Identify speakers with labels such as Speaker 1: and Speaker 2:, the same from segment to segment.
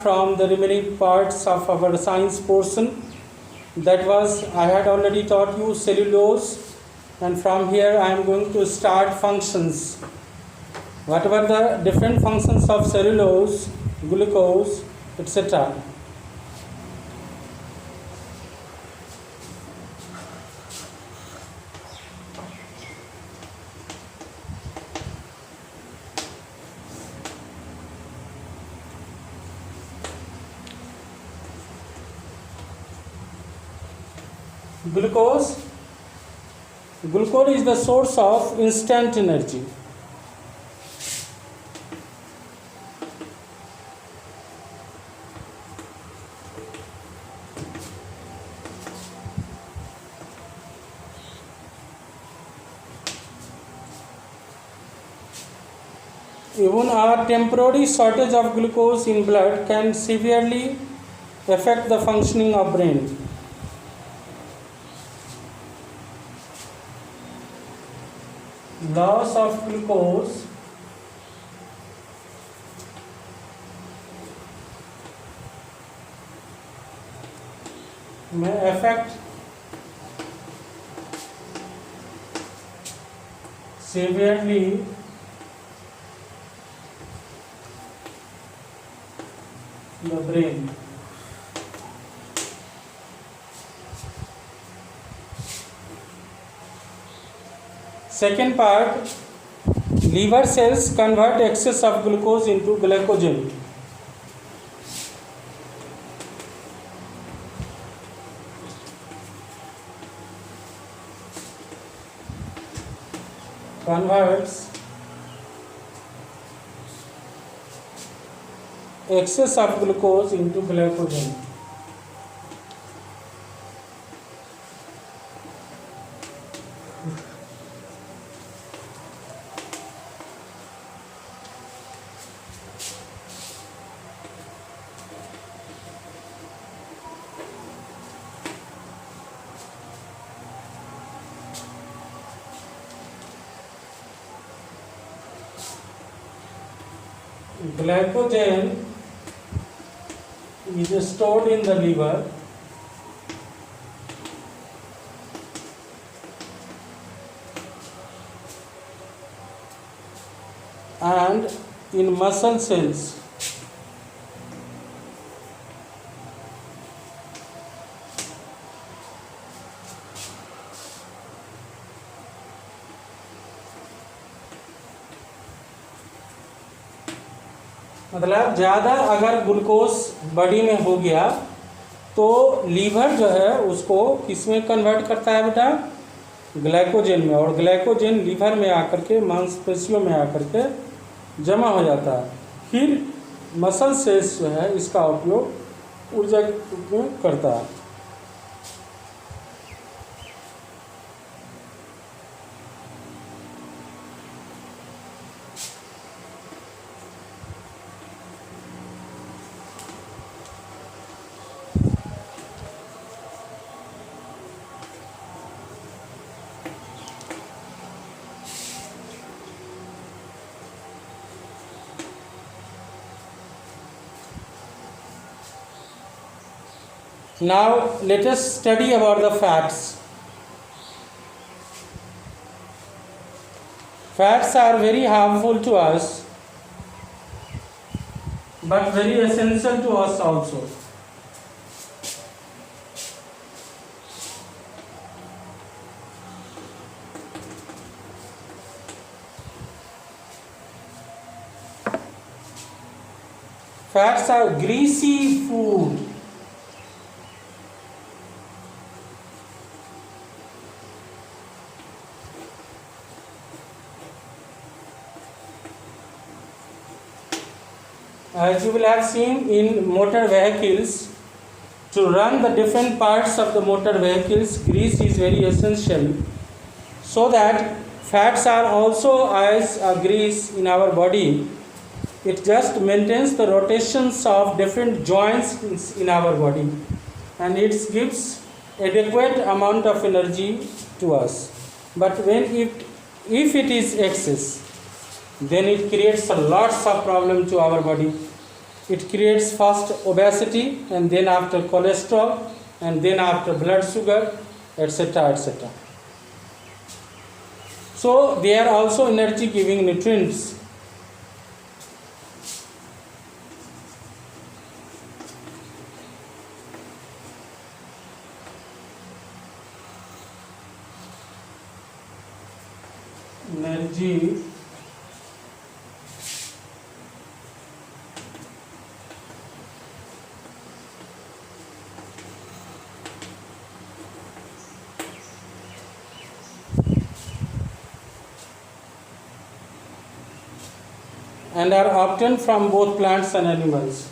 Speaker 1: from the remaining parts of our science portion. That was, I had already taught you cellulose, and from here I am going to start functions. What were the different functions of cellulose, glucose, etc.? Glucose is the source of instant energy. Even a temporary shortage of glucose in blood can severely affect the functioning of brain. Loss of glucose may affect severely the brain. Second part, liver cells convert excess of glucose into glycogen. Converts excess of glucose into glycogen. Glycogen is stored in the liver and in muscle cells. मतलब ज़्यादा अगर glucose body में हो गया तो liver जो है उसको किस में कन्वर्ट करता है बेटा? ग्लाइकोजन में, और ग्लाइकोजन लीवर में आकर के मांसपेशियों में आकर के जमा हो जाता है। फिर मसल सेल्स जो है इसका उपयोग ऊर्जा के रूप में करता है। Now let us study about the fats. Fats are very harmful to us, but very essential to us also. Fats are greasy food. As you will have seen in motor vehicles, to run the different parts of the motor vehicles, grease is very essential. So that fats are also as a grease in our body. It just maintains the rotations of different joints in our body, and it gives adequate amount of energy to us. But if it is excess, then it creates a lots of problem to our body. It creates first obesity, and then after cholesterol, and then after blood sugar, etc. etc. So they are also energy giving nutrients. Energy and are obtained from both plants and animals.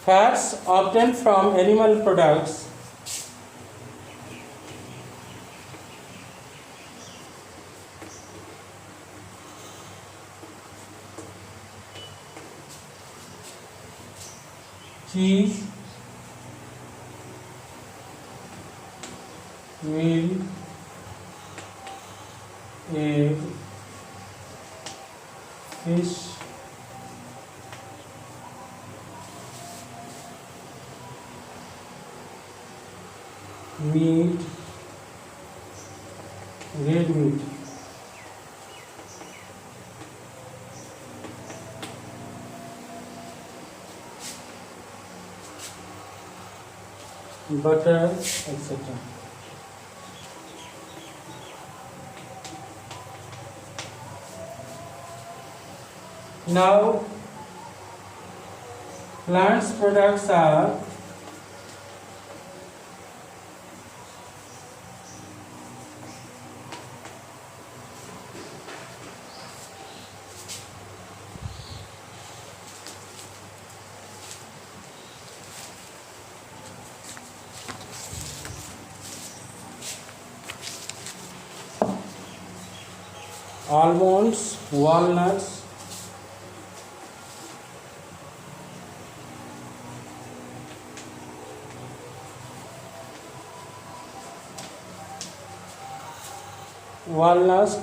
Speaker 1: Fats obtained from animal products cheese, milk, egg, fish, meat, red meat. Butter, etc. Now, plants products are almonds, walnuts,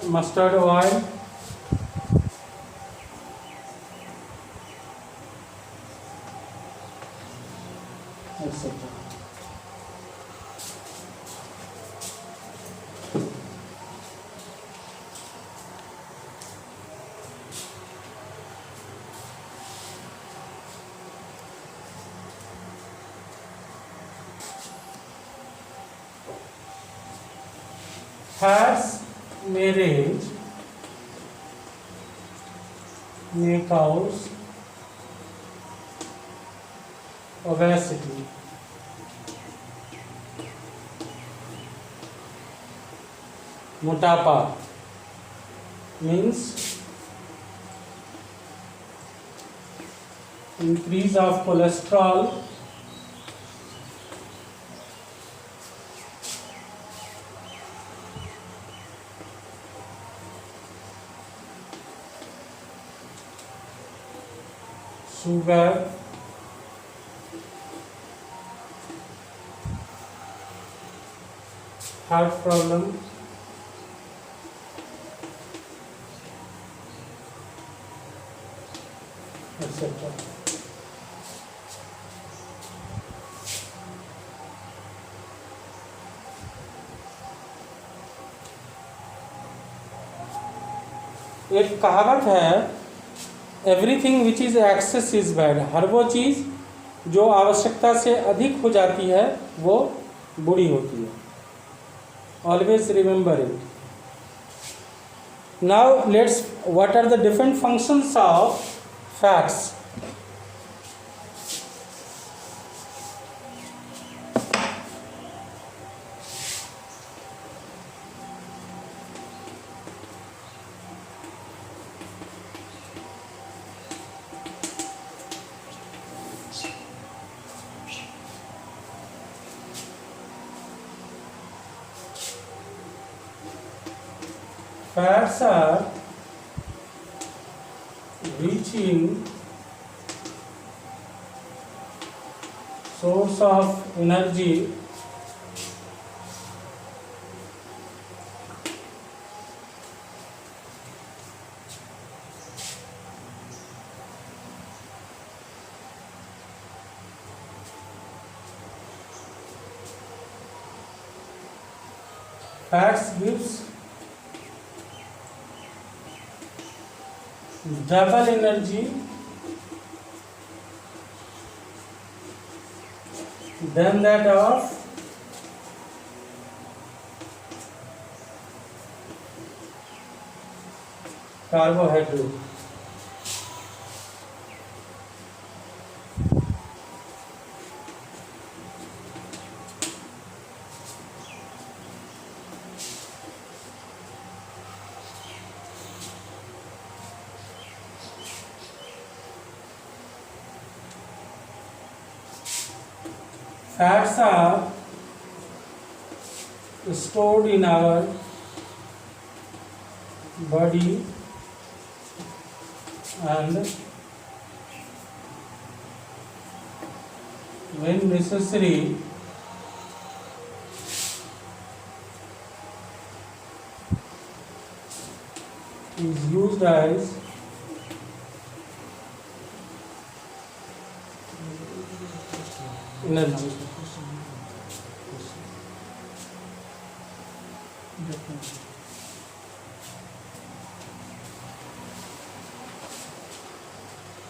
Speaker 1: mustard oil, etc. Fats may range, may cause obesity, motapa means increase of cholesterol, sugar, heart problem, etc. एक कहावत है, everything which is excess is bad. हर वो चीज़ जो आवश्यकता से अधिक हो जाती है वो बुरी होती है। Always remember it. Now let's what are the different functions of fats. fats are rich in source of energy fats gives double energy than that of carbohydrate. Fats are stored in our body and when necessary is used as energy.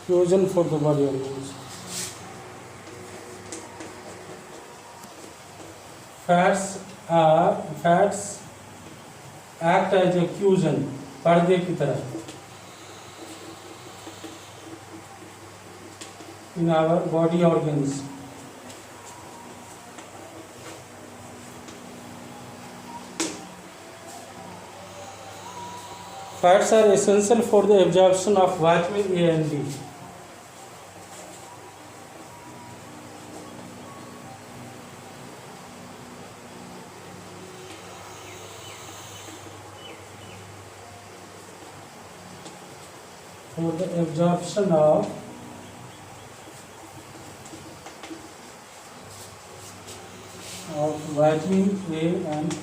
Speaker 1: Fusion for the body organs. Fats act as a fusion पर्दे की तरह in our body organs. Fats are essential for the absorption of vitamin A and D. For the absorption of vitamin A and D.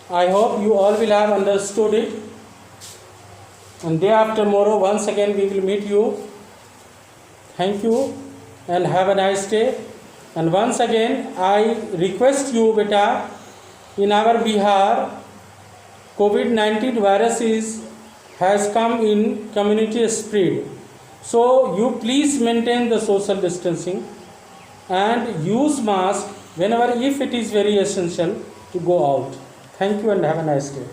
Speaker 1: I hope you all will have understood it. And day after tomorrow, once again we will meet you. Thank you and have a nice day. And once again, I request you, beta, in our Bihar, COVID-19 virus has come in community spread. So you please maintain the social distancing and use mask whenever if it is very essential to go out. Thank you and have a nice day.